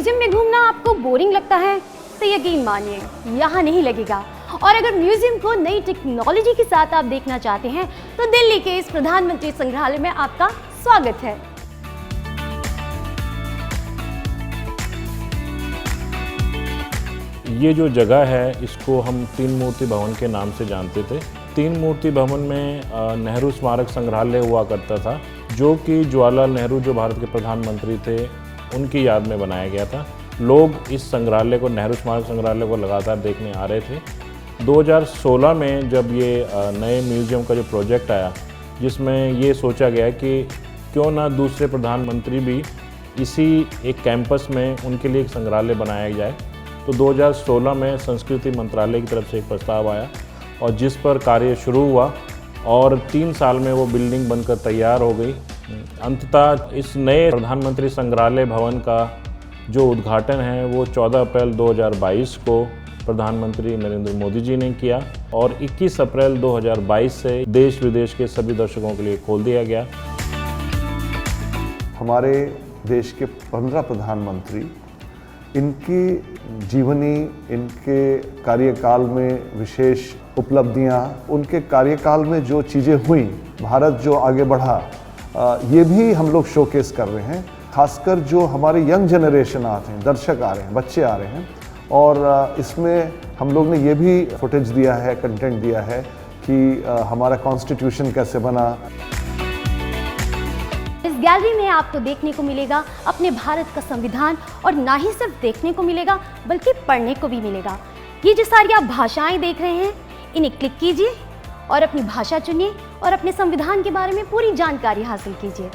Museum में घूमना आपको बोरिंग लगता है तो यकीन मानिए यहाँ नहीं लगेगा। और अगर म्यूजियम को नई टेक्नोलॉजी के साथ आप देखना चाहते हैं तो दिल्ली के इस प्रधानमंत्री संग्रहालय में आपका स्वागत है। ये जो जगह है इसको हम तीन मूर्ति भवन के नाम से जानते थे। तीन मूर्ति भवन में नेहरू स्मारक संग्रहालय हुआ करता था, जो कि जवाहरलाल नेहरू जो भारत के प्रधानमंत्री थे उनकी याद में बनाया गया था। लोग इस संग्रहालय को, नेहरू स्मारक संग्रहालय को लगातार देखने आ रहे थे। 2016 में जब ये नए म्यूज़ियम का जो प्रोजेक्ट आया, जिसमें ये सोचा गया कि क्यों ना दूसरे प्रधानमंत्री भी इसी एक कैंपस में उनके लिए एक संग्रहालय बनाया जाए, तो 2016 में संस्कृति मंत्रालय की तरफ से एक प्रस्ताव आया और जिस पर कार्य शुरू हुआ और 3 साल में वो बिल्डिंग बनकर तैयार हो गई। अंततः इस नए प्रधानमंत्री संग्रहालय भवन का जो उद्घाटन है वो 14 अप्रैल 2022 को प्रधानमंत्री नरेंद्र मोदी जी ने किया और 21 अप्रैल 2022 से देश विदेश के सभी दर्शकों के लिए खोल दिया गया। हमारे देश के 15 प्रधानमंत्री, इनकी जीवनी, इनके कार्यकाल में विशेष उपलब्धियां, उनके कार्यकाल में जो चीज़ें हुई, भारत जो आगे बढ़ा, ये भी हम लोग शोकेस कर रहे हैं। खासकर जो हमारे यंग जनरेशन आते हैं, दर्शक आ रहे हैं, बच्चे आ रहे हैं, और इसमें हम लोग ने ये भी फुटेज दिया है, कंटेंट दिया है कि हमारा कॉन्स्टिट्यूशन कैसे बना। इस गैलरी में आपको देखने को मिलेगा अपने भारत का संविधान, और ना ही सिर्फ देखने को मिलेगा बल्कि पढ़ने को भी मिलेगा। ये जो सारी आप भाषाएं देख रहे हैं, इन्हें क्लिक कीजिए और अपनी भाषा चुनिए और अपने संविधान के बारे में पूरी जानकारी हासिल कीजिए।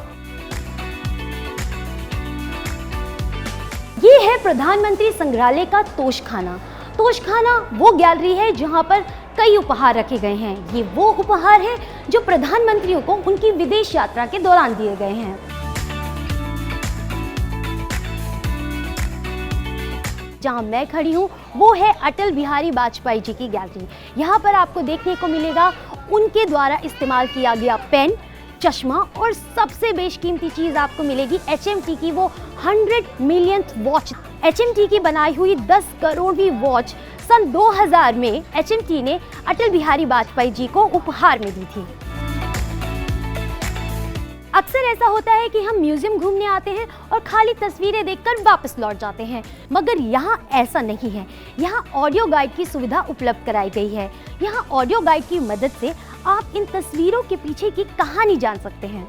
ये है प्रधानमंत्री संग्रहालय का तोशखाना। तोशखाना वो गैलरी है जहां पर कई उपहार रखे गए हैं। ये वो उपहार हैं जो प्रधानमंत्रियों को उनकी विदेश यात्रा के दौरान दिए गए हैं। जहां मैं खड़ी हूं वो है अटल बिहारी वाजपेयी जी की गैलरी। यहाँ पर आपको देखने को मिलेगा उनके द्वारा इस्तेमाल किया गया पेन, चश्मा, और सबसे बेशकीमती चीज़ आपको मिलेगी HMT की वो 100 मिलियंथ वॉच। HMT की बनाई हुई 10 करोड़वीं वॉच सन 2000 में HMT ने अटल बिहारी वाजपेयी जी को उपहार में दी थी। अक्सर ऐसा होता है कि हम म्यूजियम घूमने आते हैं और खाली तस्वीरें देखकर वापस लौट जाते हैं, मगर यहाँ ऐसा नहीं है। यहाँ ऑडियो गाइड की सुविधा उपलब्ध कराई गई है। यहाँ ऑडियो गाइड की मदद से आप इन तस्वीरों के पीछे की कहानी जान सकते हैं।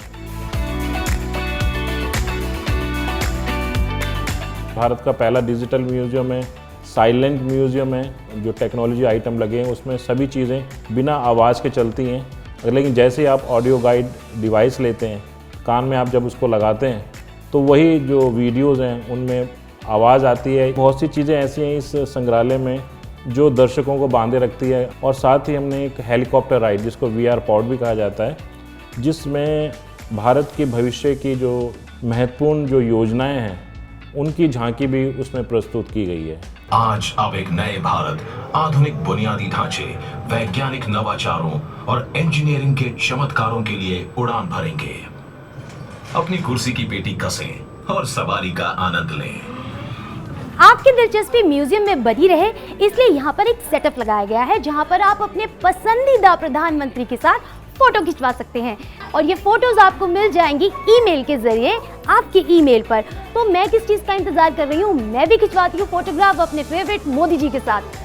भारत का पहला डिजिटल म्यूजियम है, साइलेंट म्यूजियम है। जो टेक्नोलॉजी आइटम लगे हैं उसमें सभी चीज़ें बिना आवाज़ के चलती हैं, लेकिन जैसे ही आप ऑडियो गाइड डिवाइस लेते हैं, कान में आप जब उसको लगाते हैं तो वही जो वीडियोज़ हैं उनमें आवाज़ आती है। बहुत सी चीज़ें ऐसी हैं इस संग्रहालय में जो दर्शकों को बांधे रखती है। और साथ ही हमने एक हेलीकॉप्टर राइड, जिसको VR पॉड भी कहा जाता है, जिसमें भारत के भविष्य की जो महत्वपूर्ण जो योजनाएं हैं उनकी झांकी भी उसमें प्रस्तुत की गई है। आज अब एक नए भारत, आधुनिक बुनियादी ढांचे, वैज्ञानिक नवाचारों और इंजीनियरिंग के चमत्कारों के लिए उड़ान भरेंगे। अपनी कुर्सी की पेटी कसें और सवारी का आनंद लें। आपकी दिलचस्पी म्यूजियम में बनी रहे, इसलिए यहाँ पर एक सेटअप लगाया गया है जहाँ पर आप अपने पसंदीदा प्रधानमंत्री के साथ फोटो खिंचवा सकते हैं, और ये फोटोज आपको मिल जाएंगी ईमेल के जरिए आपके ईमेल पर। तो मैं किस चीज़ का इंतजार कर रही हूँ, मैं भी खिंचवाती हूँ फोटोग्राफ अपने फेवरेट मोदी जी के साथ।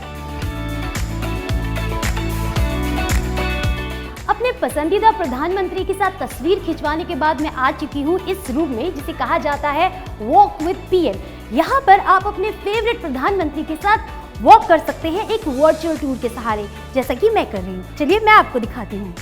अपने पसंदीदा प्रधानमंत्री के साथ तस्वीर खिंचवाने के बाद मैं आ चुकी हूँ इस रूम में जिसे कहा जाता है वॉक विद PM। यहाँ पर आप अपने फेवरेट प्रधानमंत्री के साथ वॉक कर सकते हैं एक वर्चुअल टूर के सहारे, जैसा कि मैं कर रही हूँ। चलिए मैं आपको दिखाती हूँ।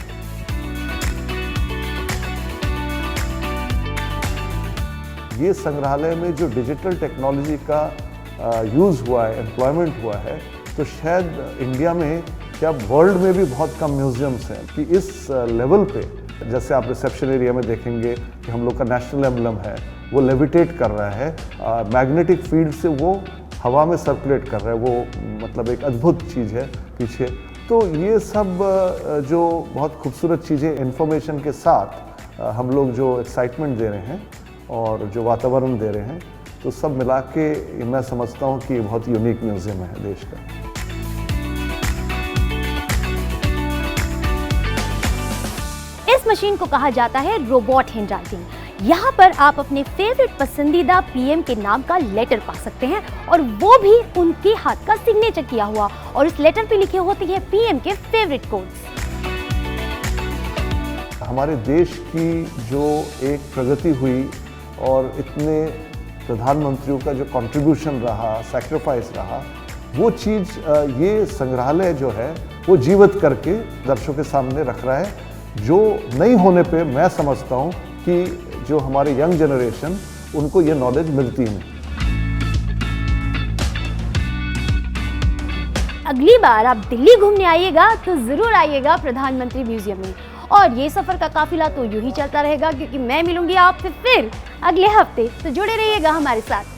ये संग्रहालय में जो डिजिटल टेक्नोलॉजी का यूज़ हुआ है, एम्प्लॉयमेंट हुआ है, तो शायद इंडिया में, क्या वर्ल्ड में भी बहुत कम म्यूजियम्स हैं कि इस लेवल पे। जैसे आप रिसेप्शन एरिया में देखेंगे कि हम लोग का नेशनल एम्बलम है, वो लेविटेट कर रहा है, मैग्नेटिक फील्ड से वो हवा में सर्कुलेट कर रहा है, वो मतलब एक अद्भुत चीज़ है पीछे। तो ये सब जो बहुत खूबसूरत चीज़ें इन्फॉर्मेशन के साथ हम लोग जो एक्साइटमेंट दे रहे हैं और जो वातावरण दे रहे हैं, तो सब मिला के मैं समझता हूँ कि ये बहुत यूनिक म्यूजियम है देश का। इस मशीन को कहा जाता है रोबोट हैंडराइटिंग। यहाँ पर आप अपने फेवरेट पसंदीदा पीएम के नाम का लेटर पा सकते हैं और वो भी उनके हाथ का सिग्नेचर किया हुआ, और इस लेटर पे लिखे होते हैं पीएम के फेवरेट कोट्स। हमारे देश की जो एक प्रगति हुई और इतने प्रधानमंत्रियों का जो कंट्रीब्यूशन रहा, सैक्रिफाइस रहा, वो चीज़ ये संग्रहालय जो है वो जीवित करके दर्शकों के सामने रख रहा है, जो नहीं होने पे मैं समझता हूँ कि जो हमारे यंग जनरेशन उनको ये नॉलेज मिलती नहीं। अगली बार आप दिल्ली घूमने आइएगा तो जरूर आइएगा प्रधानमंत्री म्यूजियम में, और ये सफर का काफिला तो यूं ही चलता रहेगा क्योंकि मैं मिलूंगी आपसे फिर अगले हफ्ते, तो जुड़े रहिएगा हमारे साथ।